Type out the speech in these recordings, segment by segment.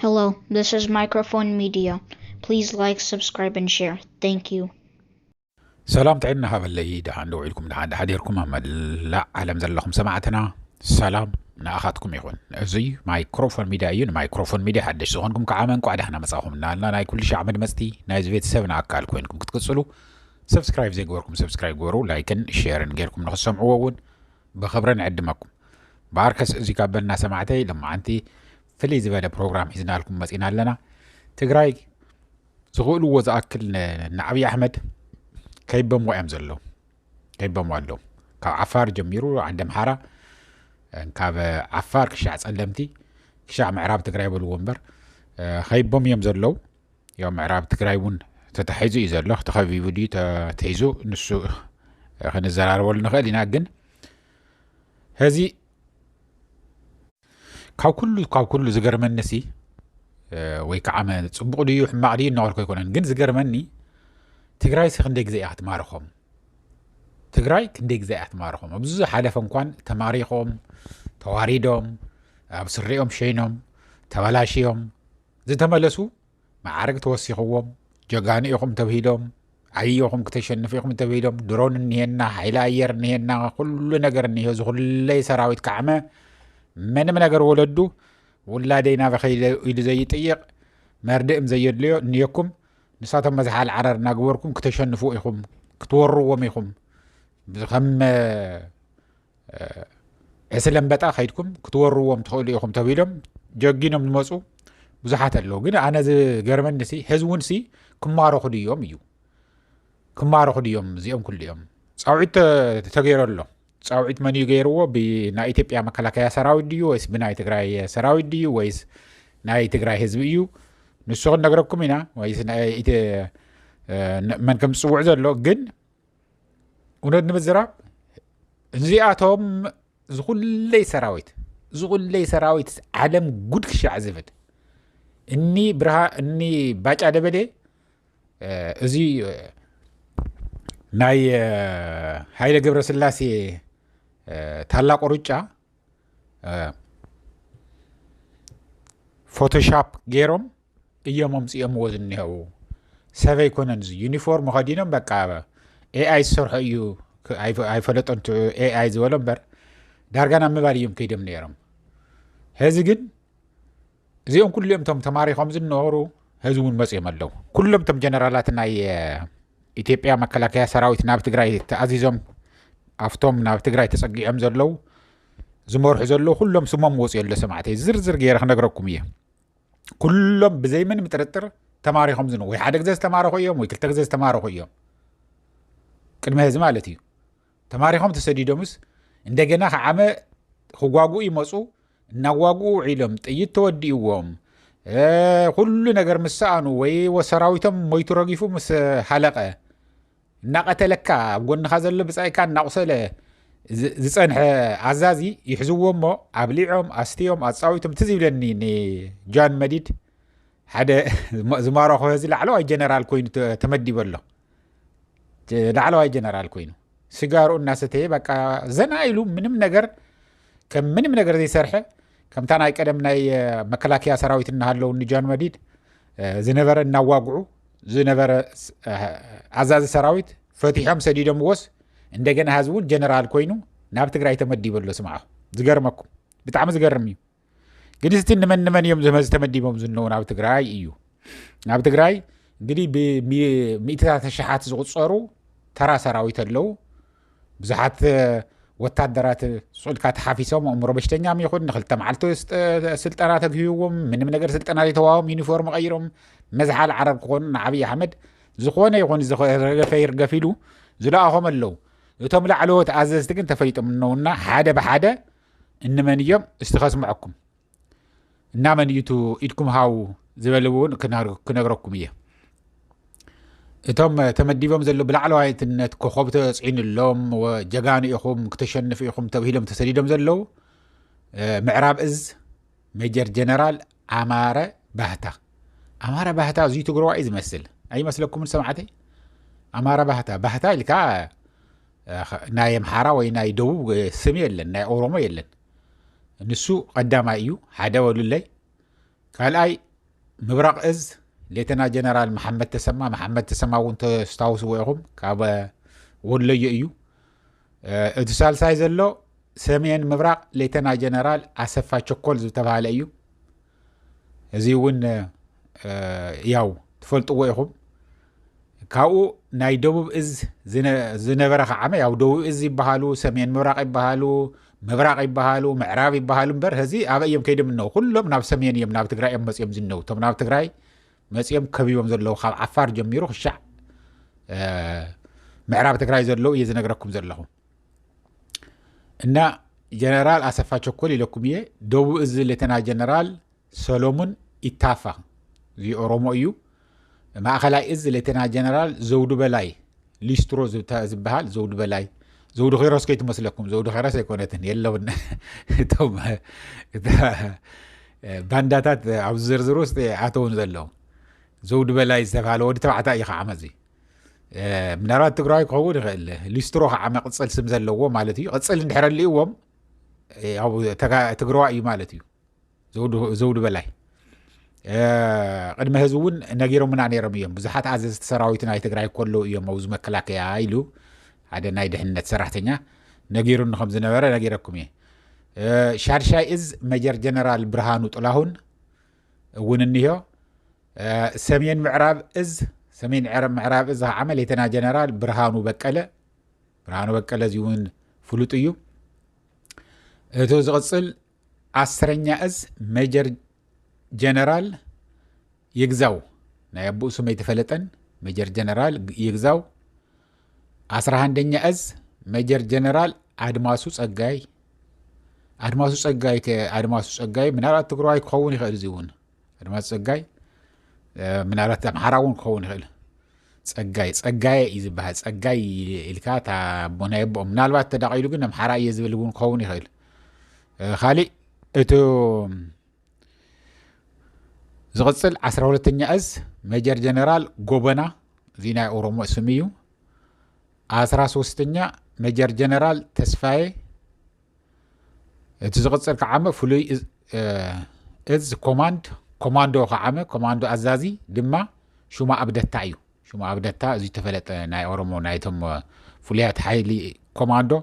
Hello, this is Microphone Media. Please like, subscribe, and share. Thank you. سلام تعينا هذا اللي ده عنده علكم ده حديركم أما لا علم زلهم سمعتنا سلام نأخذكم يخون زي مايكروفون ميديا يون مايكروفون ميديا حدش زغنكم كعامنكم عاد احنا مساهم نالنا ناي كل شيء عمد مستي نايز فيت 7 أكال كوينكم كتكسلوا سبسكرايب زي جوركم سبسكرايب جورو لايكن شيرن غيركم نخصم عوون بخبرن عدمكم باركس زي قبلنا سمعتي لما أنتي فلي زبالة بروجرام حزنا لكم مسئنا لنا تقراي زغولو وزاكل نعبي أحمد كيبم وأم زلو كيبم والو كاب عفار جميرو عندهم حارة كاب عفار كشاع سلمتي كشاع معراب تقراي بالومبر خيبم يمزلو يوم معراب تقرايون تتحيزو يزلو تخافي فيديو تحيزو نسو خن الزرار ولا نخلي يناقن هذه كاو كله زجر من نسي ويكعمل تصبغ لي يحمق لي النور كيكونن جن زجر مني تقراي سخندق زي احتمارهم تقراي كندق زي احتمارهم بزو حالف انكوان تماريخهم تواريدهم بسريهم شينهم تولاشيهم زي تملسو معارك توسيخهم جاقانيهم تبهيدهم عيوهم كتشنفيهم تبهيدهم درون النهينا حيلا اير النهينا كل نقر النهيو زغل لي سراويت كعمة من نقر ولدو ولا دينا بخيل زي طيق مردئم زي يدليو نيكم نساتهم مزحال عرر ناقوركم كتشنفوا إخم كتوروا وميخم بخم اسلم بتا خيدكم كتوروا ومتخولي إخم تبيلهم جاقينهم نمسو بزحات اللو قنا أنا زي جرمان نسي هزون سي كمارو خدي يوم يو كمارو خدي يوم زيهم كل يوم صاوعيت تغير الله صاوعيت من يغيروا بنا إثيوبيا مكلاكيا سراويت ديو ويس بنا تغراي سراويت ديو ويس ناي تغراي حزب يو نسوق نقرأكم هنا ويس ناي من كم صوع زلوا جن ونود نبزراب زياتهم زغل لي سراويت عالم قد كش عزفت إني برها إني باج على بدي زي ناي هاي لجبر سلاسي تهلا قرطة فوتوشوب جيروم إيامهم سيام وزن هو سافي كوننز يونيفورم مخدينهم بقى AI سرح يو أي فلت أنتو AI زولهم بر دارجنا مباليهم كيدم نيرم هذا جن زيهم كلهم تم تماري خمسين نورو هزون مسيم الله كلهم تم جنرالاتنا إثيوبيا مكلاكيا سراويت ناب تقراي تعزيزهم أفتهم ناب تقراي تسقي أمزلو زمور حزلو كلهم سمام وصي اللي سمعتي زر غير خلنا نقرأكم إياه كلهم بزي من مترتر تماري خمسين وي حدك زي تماري خويهم وي كلتك زي تماري خويهم كلمة هزي مالتي تماري خم تسديدومس እንደገና ዓመ خواقو يمصو نواقو علم طيت توديوهم كل ነገር مسانو ወይ ወሰራዊቶም ሞይቱ ረጊፉ ምስ ሓለቀ እናቀተለካ ጎን خزل بصايካ እናقሰለ ዝጸንሐ አዛዚ ይሕዝዎሞ አብሊዖም አስቲዮም አጻዊቶም ትዝብለኒ ጃን መዲድ ሓደ ዝማራኹ ህዚ ላዕለዋይ ጀነራል ኮይኑ ተመዲበሎ ላዕለዋይ ጀነራል ኮይኑ ሲጋሩ እናሰተየ በቃ ዘና ኢሉ ምንም ነገር ዘይሰርሐ ከምታ ናይ ቀደም ናይ መከላከያ ሰራዊት እናሃለው ጃን መዲድ ዝነበረ እናዋግዑ ዝነበረ አዛዚ ሰራዊት ፈቲሖም ሰዲዶም ወስ እንደገና ህዝቡን ጀነራል ኮይኑ ናብ ትግራይ ተመዲበሎ ስማዓ ዝገርመኩም ብጣዕሚ ዝገርም እዩ ግን እስቲ ንመን እዮም ዝመዝ ተመዲቦም ዝነው ናብ ትግራይ እዩ ናብ ትግራይ እንግዲህ በሚእታት ተሸሓት ዝቁፀሩ ተራ ሰራዊት አለው ብዙሓት ወታደራት ሱልካ ተሓፊሶም እምሮ በሽተኛም ይኹን ንኽልተ መዓልቲ ስልጠና ተግሂቦም ምንም ነገር ስልጠና ዘይተዋሃቦም ዩኒፎርም ቀይሮም መዝሓል ዓረብ ክኾኑ ንዓብዪ ኣሕመድ ዝኾነ ይኹን ዝረገፈ ይርገፍ ኢሉ ዝለኣኾም ኣለው እቶም ላዕለዎት ኣዘዝቲ ግን ተፈሊጦም ነውና ሓደ ብሓደ እንመን እዮም እስቲ ከስምዐኩም እና መን እዩ ኢድኩም ሃው ዝበልውን ክነግረኩም እየ እቶም ተመዲቦም ዘሎ ብላዕለዋይትነት ኮኸብ ተፅዒንሎም ወጀጋኑ ኢኹም ክተሸንፉ ኢኹም ተባሂሎም ተሰዲዶም ዘለው ምዕራብ እዝ ሜጀር ጀነራል አማረ ባህታ እዙይ ትግራዋይ ዝመስል ኣይመስለኩምን ሰማዕተይ አማረ ባህታ ኢልካ ናይ አምሓራ ወይ ናይ ደቡብ ስም የለን ናይ ኦሮሞ የለን ንሱ ቀዳማይ እዩ ሓደ ወሉለይ ካልኣይ ምብራቕ እዝ ሌተና ጀነራል መሐመድ ተሰማ እውን ተስታውስዎ ኢኹም ካብ ወሎየ እዩ እቲ ሳልሳይ ዘሎ ሰሜን ምብራቕ ሌተና ጀነራል ኣሰፋ ቸኮል ዝተባሃለ እዩ እዚ እውን ያው ትፈልጥዎ ኢኹም ካብኡ ናይ ደቡብ እዝ ዝነበረ ዓመ ያው ደቡብ እዝ ይበሃሉ ሰሜን ምብራቕ ይበሃሉ ምብራቕ ይበሃሉ ምዕራብ ይበሃሉ እምበር ህዚ ኣብ እዮም ከይዶም ነው ኩሎም ናብ ሰሜን እዮም ናብ ትግራይ እዮም መፅኦም ዝነው ቶም ናብ ትግራይ መፅኦም ከቢቦም ዘለዉ ካብ ዓፋር ጀሚሩ ክሻዕ ምዕራብ ትግራይ ዘለዉ እየ ዝነግረኩም ዘለኹ እና ጀነራል ኣሰፋ ቸኮል ኢለኩም እየ ደቡብ እዝ ሌተና ጀነራል ሰሎሞን ኢታፋ እዚ ኦሮሞ እዩ ማእኸላይ እዝ ሌተና ጀነራል ዘውዱ በላይ ሊስትሮ ዝበሃል ዘውዱ በላይ ዘውዱ ኺሮስ ከይትመስለኩም ዘውዱ ኺሮስ ኣይኮነትን የለውን እቶም ባንዳታት ኣብ ዝርዝር ውስጥ ኣተውን ዘለዉ ዘውዱ በላይ ዝተባሃለ ወዲ ተባዕታይ እዩ ከዓ መዚ ምናልባት ትግራዋይ ክኸውን ይኽእል ሊስትሮ ከዓ መቕፅል ስም ዘለዎ ማለት እዩ ቅፅል እንድሕር ኣልእዎም ያው ትግራዋይ እዩ ማለት እዩ ዘውዱ በላይ ቅድመ ህዝቢ እውን ነጊሮምና ነይሮም እዮም ብዙሓት ኣዘዝቲ ሰራዊት ናይ ትግራይ ከለዉ እዮም ኣብዚ መከላከያ ኢሉ ሓደ ናይ ድሕንነት ሰራሕተኛ ነጊሩን ከም ዝነበረ ነጊረኩም እየ ሻድሻይ እዝ መጀር ጀነራል ብርሃኑ ጥላሁን እውን እኒሆ ሰሜን ምዕራብ እዝ ከዓ ሌተና ጀነራል ብርሃኑ በቀለ እዚ እውን ፍሉጥ እዩ እቶ ዝቕፅል 10ኛ እዝ መጀር ጀነራል ይግዛው ናይ አቡኡ ስም የተፈለጠን መጀር ጀነራል ይግዛው 11ኛ እዝ መጀር ጀነራል አድማሱ ጸጋይ ምናልባት ትግራዋይ ክኸውን ይኽእል እዚውን አድማሱ ጸጋይ ምናልባት አምሓራውን ክኸውን ይኽእል ጸጋይ እዩ ዝበሃል ጸጋይ ኢልካ ታቦና የቦኦም ምናልባት ተዳቂሉ ግን አምሓራ እየ ዝብል እውን ክኸውን ይኽእል ካሊእ እቶ ዝቕፅል 12ኛ እዝ መጀር ጀነራል ጎበና እዚ ናይ ኦሮሞ ስም እዩ 13ኛ መጀር ጀነራል ተስፋዬ እቲ ዝቕፅል ከዓመ ፍሉይ እዝ ኮማንዶ ከዓመ ኮማንዶ ኣዛዚ ድማ ሹማ ኣብደታ እዩ ሹማ ኣብደታ እዚ ተፈለጠ ናይ ኦሮሞ ናይቶም ፍሉያት ሓይሊ ኮማንዶ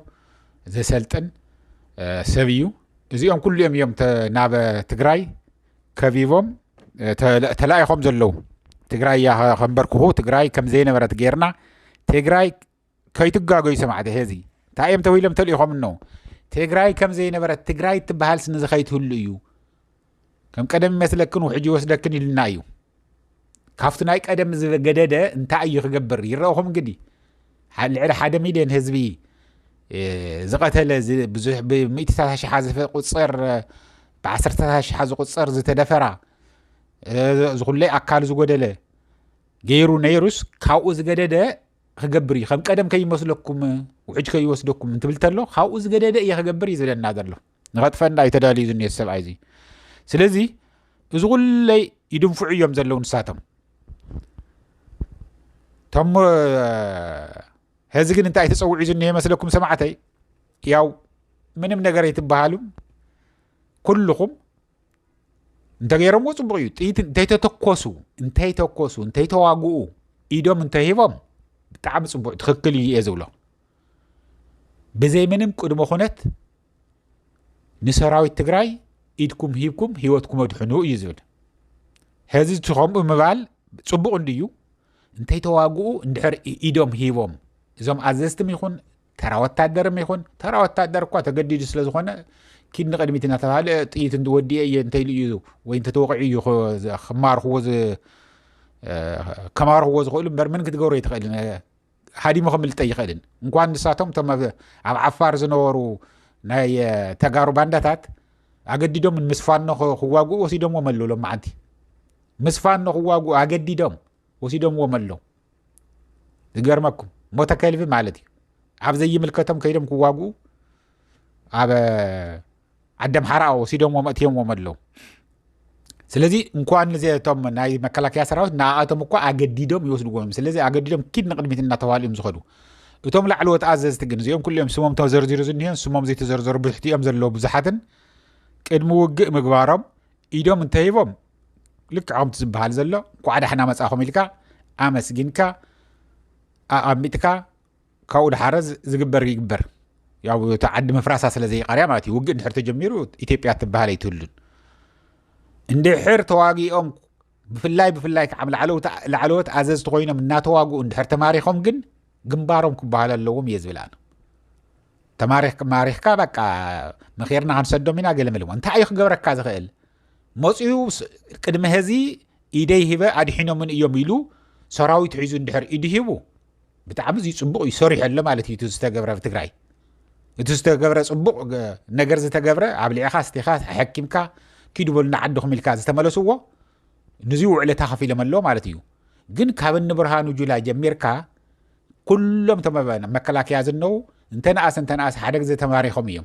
ዘሰልጥን ሰብ እዩ እዚኦም ኩሉኦም እዮም ናብ ትግራይ ከቢቦም ተላኢኾም ዘለዉ ትግራይ ከንበርክኹ ትግራይ ከም ዘይነበረት ጌርና ትግራይ ከይትጋገዩ ሰማዕተ ሄዚ እንታይ እዮም ተባሂሎም ተልኢኾም ነው ትግራይ ከም ዘይነበረት ትግራይ ትበሃል ስነ ዝኸይትህሉ እዩ ከም ቀደም ይመስለክን ውሕጂ ወስደክን ኢልና እዩ ካብቲ ናይ ቀደም ዝገደደ እንታይ እዩ ክገብር ይረአኹም እንግዲህ ልዕሊ 1 ሚልዮን ህዝቢ ዝቐተለ ብዙሕ ብ100,000 ዝቁፅር ብ10,000 ዝቁፅር ዝተደፈራ ዝኹለይ ኣካል ዝጎደለ ገይሩ ነይሩስ ካብኡ ዝገደደ ክገብር እዩ ከም ቀደም ከይመስለኩም ውሕጅ ከይወስደኩም እንትብል ተሎ ካብኡ ዝገደደ እየ ክገብር እዩ ዝለና ዘሎ ንኸጥፈና እዩ ተዳልዩ ዝኒሄ ሰብኣይ እዚ ስለዚ እዚ ኩለይ ይድንፍዑ እዮም ዘለዉ ንሳቶም ቶም ህዚ ግን እንታይ ተፀውዑ ዝኒሄ መስለኩም ሰማዕተይ ያው ምንም ነገር ይትበሃሉ ኩልኹም እንተገይሮምዎ ፅቡቅ እዩ ጥይት እንተይተኮሱ እንተይተዋግኡ ኢዶም እንተሂቦም ብጣዕሚ ፅቡቅ ትክክል እዩ እየ ዝብሎ ብዘይ ምንም ቅድመ ኩነት ንሰራዊት ትግራይ ኢድኩም ሂብኩም ሂወትኩም ኣድሕኑ እዩ ዝብል ሕዚ ከምኡ ምባል ፅቡቅ እንድዩ እንተይተዋግኡ እንድሕር ኢዶም ሂቦም እዞም ኣዘዝትም ይኹን ተራ ወታደርም ይኹን ተራ ወታደር እኳ ተገዲዱ ስለ ዝኾነ ኪድ ንቅድሚት እናተባሃለ ጥይት እንትወዲአ እየ እንተይሉ እዩ ወይ እንተተወቂዑ እዩ ከማርኽዎ ዝኽእሉ እምበር ምን ክትገብሮ ይትኽእልን ሃዲሞ ከምልጠ ይኽእልን እንኳን ንሳቶም ቶም ኣብ ዓፋር ዝነበሩ ናይ ተጋሩ ባንዳታት ኣገዲዶም ምስፋኖ ክዋግኡ ወሲዶምዎም ኣለዉ ሎም መዓንቲ ምስፋኖ ክዋግኡ ኣገዲዶም ወሲዶምዎም ኣለዉ ዝገርመኩም ሞተ ከልቢ ማለት እዩ ኣብ ዘይምልከቶም ከይዶም ክዋግኡ ኣብ ዓደም ሓራ ወሲዶምዎም ኣትዮምዎም ኣለዉ ስለዚ እንኳን ነዚቶም ናይ መከላከያ ሰራዊት ንኣቶም እኳ ኣገዲዶም ይወስድዎም ስለዚ ኣገዲዶም ኪድ ንቅድሚት እናተባሃሉ እዮም ዝኸዱ እቶም ላዕለዎት ኣዘዝቲ ግን እዚኦም ኩሎም ስሞም ተዘርዚሩ ዝኒሄን ስሞም ዘይተዘርዘሩ ብሕቲኦም ዘለዉ ብዙሓትን ቅድሚ ውግእ ምግባሮም ኢዶም እንተሂቦም لك عم تزبها زلو قعد احنا مساخم إلكا أمسجنكا أميتكا كاود حرز زجبر يجبر ያው تعد مفراسة ስለዚህ قرية مالتي وقت نحر تجميرو إثيوبيا تبهالي تولن اندحر تواقيهم بفلاي كعمل العلوت عزز تقوينا من ناتواقو اندحر تماريخهم جنبارهم كبهالا اللوم يزبلان تماريخ كا مخيرنا هنسدو منا قلم لهم انت ايخ قبرك كاز خيل موصيو قدم هزي إيدي هبا أدحينو من إيوم إلو سراوي تعيزو اندحر إيدي هبو بتعمز يصبقو يصريح اللي مالتي تستقبره في تقراي تستقبره صبق نقر زتقبره عبلي أخاس تخاس حكيمكا كيدو بلنا عدوهم الكاز تملسوه نزيو على تخفي لما اللو مالتيو جن كابن برهانو جولا جميركا كلهم تمام مكلاك يازنو انت ناس حدق زي تماريخهم يوم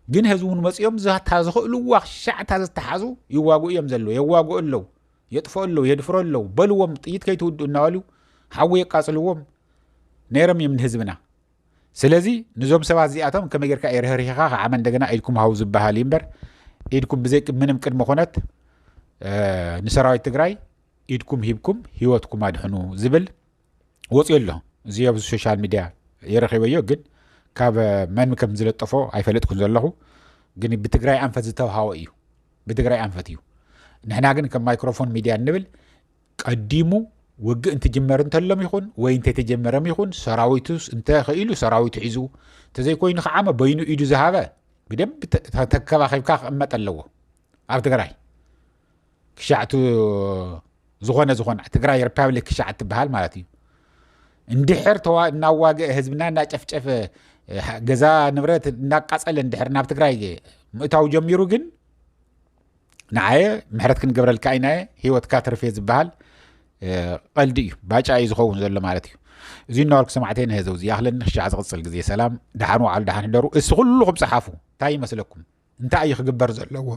جن هزون مسيوم زهت هازخو لو وخشع تاز تحازو يواقو يوم زلو يواقو اللو يطفو اللو يدفرو اللو بلوم طيت كي تودو النوالو حوي قاصلوهم نيرم يمن هزبنا سلازي نزوم سوازياتهم كما يركا يرهريخا عمن دغنا ايدكم هاوز بهاليمبر ايدكم بزيك منم قدم خونت نسراوي تግራይ ايدكم هيبكم هيوتكم ادحنو زبل وصي له زي ابو السوشيال ميديا يرخيبيو ግን ካብ من كم زلطفو አይፈለጥኩን ዘለኹ ግን بتግራይ አንፈት ዝተውሃው እዩ بتግራይ አንፈት እዩ ንሕና ግን ከም ማይክሮፎን ሚዲያ ንብል ቀዲሙ ወግ እንት ጅመር እንተለም ይኹን ወይ እንት ተጀመረም ይኹን ሰራዊቱስ እንተ ኸኢሉ ሰራዊቱ ሒዙ ተዘይ ኮይኑ ኸዓመ በይኑ ኢዱ ዝሃበ بدب ተከባኺብካ ክእመጥ ኣለዎ ኣብ ትግራይ ክሻዕቱ ዝኾነ ትግራይ ሪፐብሊክ ክሻዕት ትበሃል ማለት እዩ እንድሕር እናዋግእ ህዝብና እናጨፍጨፈ ገዛ ንብረት እናቃጸለ እንድሕር ናብ ትግራይ ምእታው ጀሚሩ ግን ንዓየ ምሕረት ክንገብረልካ ኢና ህይወትካ ትርፌ ዝበሃል ቀልዲ እዩ ባጫ እዩ ዝኸውን ዘሎ ማለት እዩ እዚ እናወልኩ ሰማዕተይን ህዘው እዚ ያኽለኒ ክሻዕ ዝቕፅል ግዜ ሰላም ድሓን ዋዕሉ ድሓን ደሩ እስ ኩልኩም ፀሓፉ እንታይ ይመስለኩም እንታይ እዩ ክግበር ዘለዎ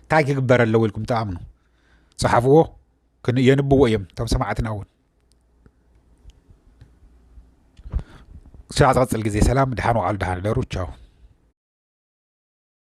እንታይ ክግበር ኣለዎ ኢልኩም ተኣምኑ ፀሓፍዎ የንብዎ እዮም እቶም ሰማዕትና እውን ክሻዕ ዝቕፅል ግዜ ሰላም ድሓን ዋዕሉ ድሓን ደሩ ቻው